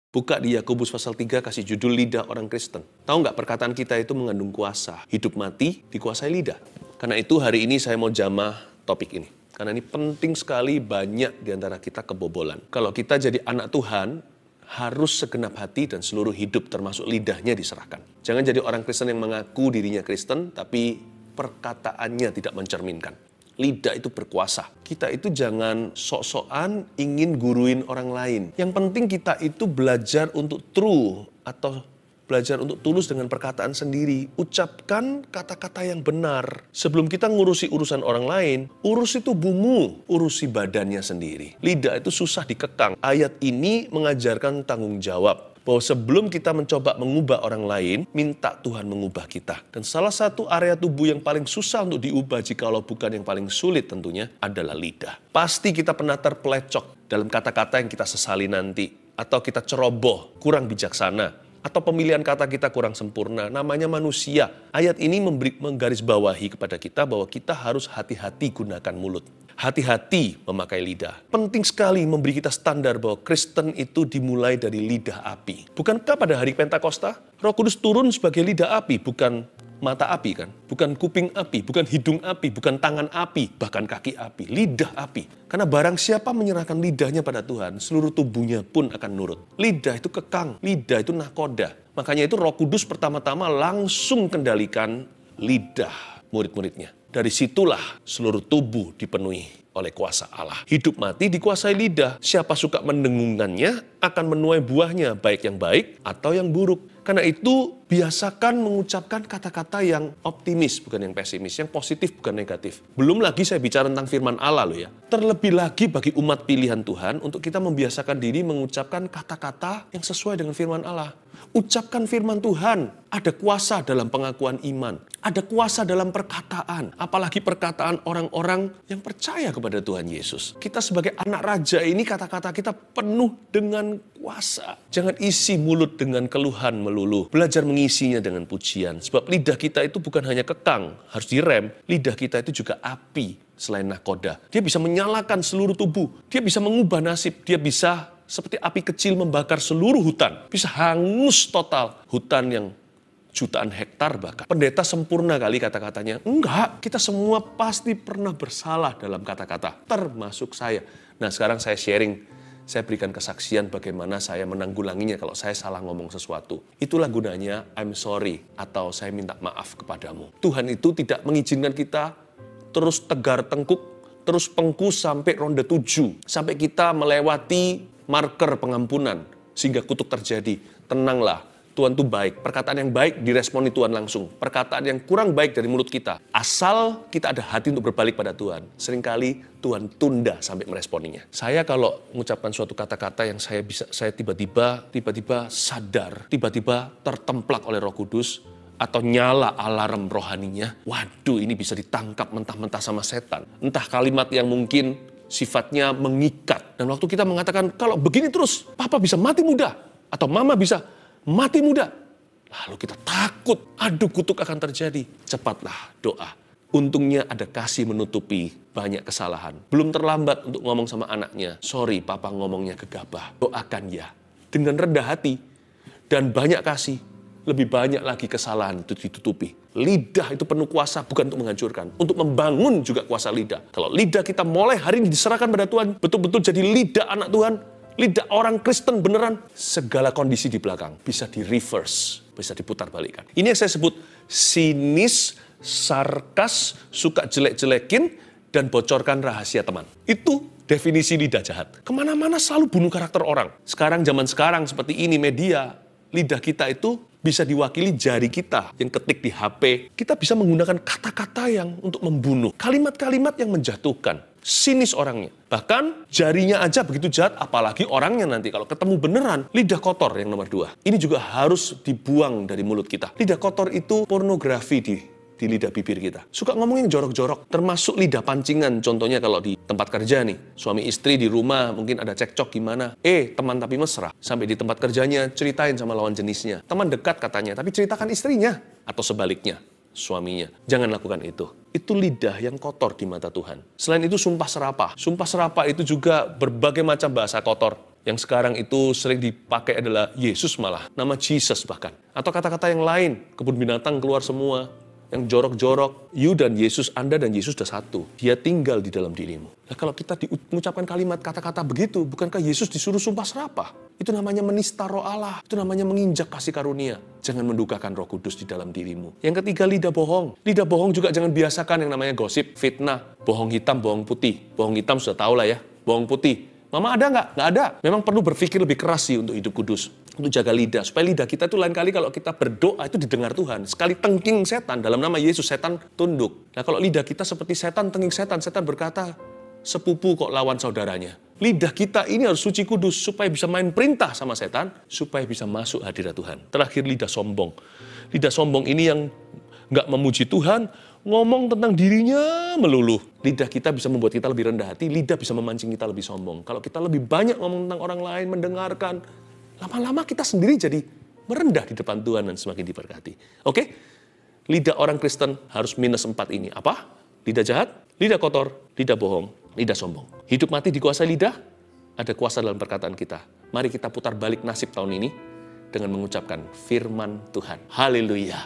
Buka di Yakobus pasal 3 kasih judul lidah orang Kristen. Tahu nggak perkataan kita itu mengandung kuasa. Hidup mati dikuasai lidah. Karena itu hari ini saya mau jamah topik ini. Karena ini penting sekali, banyak di antara kita kebobolan. Kalau kita jadi anak Tuhan, harus segenap hati dan seluruh hidup termasuk lidahnya diserahkan. Jangan jadi orang Kristen yang mengaku dirinya Kristen, tapi perkataannya tidak mencerminkan. Lidah itu berkuasa. Kita itu jangan sok-sokan ingin guruin orang lain. Yang penting kita itu belajar untuk true atau belajar untuk tulus dengan perkataan sendiri. Ucapkan kata-kata yang benar. Sebelum kita ngurusi urusan orang lain, urusi tubuhmu, urusi badannya sendiri. Lidah itu susah dikekang. Ayat ini mengajarkan tanggung jawab. Bahwa sebelum kita mencoba mengubah orang lain, minta Tuhan mengubah kita. Dan salah satu area tubuh yang paling susah untuk diubah, jikalau bukan yang paling sulit tentunya, adalah lidah. Pasti kita pernah terpelecok dalam kata-kata yang kita sesali nanti. Atau kita ceroboh, kurang bijaksana. Atau pemilihan kata kita kurang sempurna. Namanya manusia. Ayat ini menggarisbawahi kepada kita bahwa kita harus hati-hati gunakan mulut. Hati-hati memakai lidah. Penting sekali memberi kita standar bahwa Kristen itu dimulai dari lidah api. Bukankah pada hari Pentakosta, Roh Kudus turun sebagai lidah api, bukan mata api kan? Bukan kuping api, bukan hidung api, bukan tangan api, bahkan kaki api. Lidah api. Karena barang siapa menyerahkan lidahnya pada Tuhan, seluruh tubuhnya pun akan nurut. Lidah itu kekang, lidah itu nahkoda. Makanya itu Roh Kudus pertama-tama langsung kendalikan lidah murid-muridnya. Dari situlah seluruh tubuh dipenuhi oleh kuasa Allah. Hidup mati dikuasai lidah. Siapa suka mendengungkannya akan menuai buahnya, baik yang baik atau yang buruk. Karena itu biasakan mengucapkan kata-kata yang optimis, bukan yang pesimis, yang positif, bukan negatif. Belum lagi saya bicara tentang firman Allah loh ya. Terlebih lagi bagi umat pilihan Tuhan untuk kita membiasakan diri mengucapkan kata-kata yang sesuai dengan firman Allah. Ucapkan firman Tuhan. Ada kuasa dalam pengakuan iman. Ada kuasa dalam perkataan. Apalagi perkataan orang-orang yang percaya kepada Tuhan Yesus. Kita sebagai anak raja ini kata-kata kita penuh dengan kuasa. Jangan isi mulut dengan keluhan melulu. Belajar mengisinya dengan pujian. Sebab lidah kita itu bukan hanya kekang, harus direm. Lidah kita itu juga api selain nahkoda. Dia bisa menyalakan seluruh tubuh. Dia bisa mengubah nasib. Dia bisa seperti api kecil membakar seluruh hutan. Bisa hangus total hutan yang jutaan hektar bahkan. Pendeta sempurna kali kata-katanya. Enggak, kita semua pasti pernah bersalah dalam kata-kata. Termasuk saya. Nah sekarang saya sharing. Saya berikan kesaksian bagaimana saya menanggulanginya kalau saya salah ngomong sesuatu. Itulah gunanya I'm sorry atau saya minta maaf kepadamu. Tuhan itu tidak mengizinkan kita terus tegar tengkuk, terus pengku sampai ronde 7. Sampai kita melewati marker pengampunan sehingga kutuk terjadi. Tenanglah. Tuhan itu baik. Perkataan yang baik diresponi Tuhan langsung. Perkataan yang kurang baik dari mulut kita. Asal kita ada hati untuk berbalik pada Tuhan. Seringkali Tuhan tunda sampai meresponinya. Saya kalau mengucapkan suatu kata-kata yang saya tiba-tiba sadar, tiba-tiba tertemplak oleh Roh Kudus, atau nyala alarm rohaninya, waduh ini bisa ditangkap mentah-mentah sama setan. Entah kalimat yang mungkin sifatnya mengikat. Dan waktu kita mengatakan, kalau begini terus, papa bisa mati muda. Atau mama bisa mati muda. Lalu kita takut, aduh kutuk akan terjadi. Cepatlah doa. Untungnya ada kasih menutupi banyak kesalahan. Belum terlambat untuk ngomong sama anaknya. Sorry, papa ngomongnya gegabah. Doakan ya. Dengan rendah hati dan banyak kasih. Lebih banyak lagi kesalahan itu ditutupi. Lidah itu penuh kuasa bukan untuk menghancurkan. Untuk membangun juga kuasa lidah. Kalau lidah kita mulai hari ini diserahkan pada Tuhan. Betul-betul jadi lidah anak Tuhan. Lidah orang Kristen beneran. Segala kondisi di belakang bisa di reverse. Bisa diputar balikan. Ini yang saya sebut sinis, sarkas, suka jelek-jelekin, dan bocorkan rahasia teman. Itu definisi lidah jahat. Kemana-mana selalu bunuh karakter orang. Zaman sekarang seperti ini media. Lidah kita itu bisa diwakili jari kita yang ketik di HP. Kita bisa menggunakan kata-kata yang untuk membunuh. Kalimat-kalimat yang menjatuhkan. Sinis orangnya. Bahkan jarinya aja begitu jahat, apalagi orangnya nanti. Kalau ketemu beneran, lidah kotor yang nomor 2. Ini juga harus dibuang dari mulut kita. Lidah kotor itu pornografi di lidah bibir kita. Suka ngomong yang jorok-jorok. Termasuk lidah pancingan. Contohnya kalau di tempat kerja nih. Suami istri di rumah mungkin ada cekcok gimana. Teman tapi mesra. Sampai di tempat kerjanya ceritain sama lawan jenisnya. Teman dekat katanya, tapi ceritakan istrinya. Atau sebaliknya, suaminya. Jangan lakukan itu. Itu lidah yang kotor di mata Tuhan. Selain itu sumpah serapah. Sumpah serapah itu juga berbagai macam bahasa kotor Yang sekarang itu sering dipakai adalah Yesus malah, nama Jesus bahkan. Atau kata-kata yang lain, kebun binatang keluar semua. Yang jorok-jorok, you dan Yesus, Anda dan Yesus sudah satu. Dia tinggal di dalam dirimu. Nah, kalau kita mengucapkan kalimat kata-kata begitu, bukankah Yesus disuruh sumpah serapah? Itu namanya menista roh Allah. Itu namanya menginjak kasih karunia. Jangan mendukakan Roh Kudus di dalam dirimu. Yang ketiga, lidah bohong. Lidah bohong juga jangan biasakan yang namanya gosip, fitnah, bohong hitam, bohong putih. Bohong hitam sudah tahu lah ya, bohong putih. Mama ada nggak? Nggak ada. Memang perlu berpikir lebih keras sih untuk hidup kudus. Untuk jaga lidah. Supaya lidah kita itu lain kali kalau kita berdoa itu didengar Tuhan. Sekali tengking setan, dalam nama Yesus setan tunduk. Nah kalau lidah kita seperti setan, tengking setan. Setan berkata, sepupu kok lawan saudaranya. Lidah kita ini harus suci kudus supaya bisa main perintah sama setan. Supaya bisa masuk hadirat Tuhan. Terakhir lidah sombong. Lidah sombong ini yang nggak memuji Tuhan, ngomong tentang dirinya melulu. Lidah kita bisa membuat kita lebih rendah hati, lidah bisa memancing kita lebih sombong. Kalau kita lebih banyak ngomong tentang orang lain, mendengarkan, lama-lama kita sendiri jadi merendah di depan Tuhan dan semakin diberkati. Oke? Lidah orang Kristen harus minus 4 ini. Apa? Lidah jahat, lidah kotor, lidah bohong, lidah sombong. Hidup mati dikuasai lidah, ada kuasa dalam perkataan kita. Mari kita putar balik nasib tahun ini dengan mengucapkan firman Tuhan. Haleluya.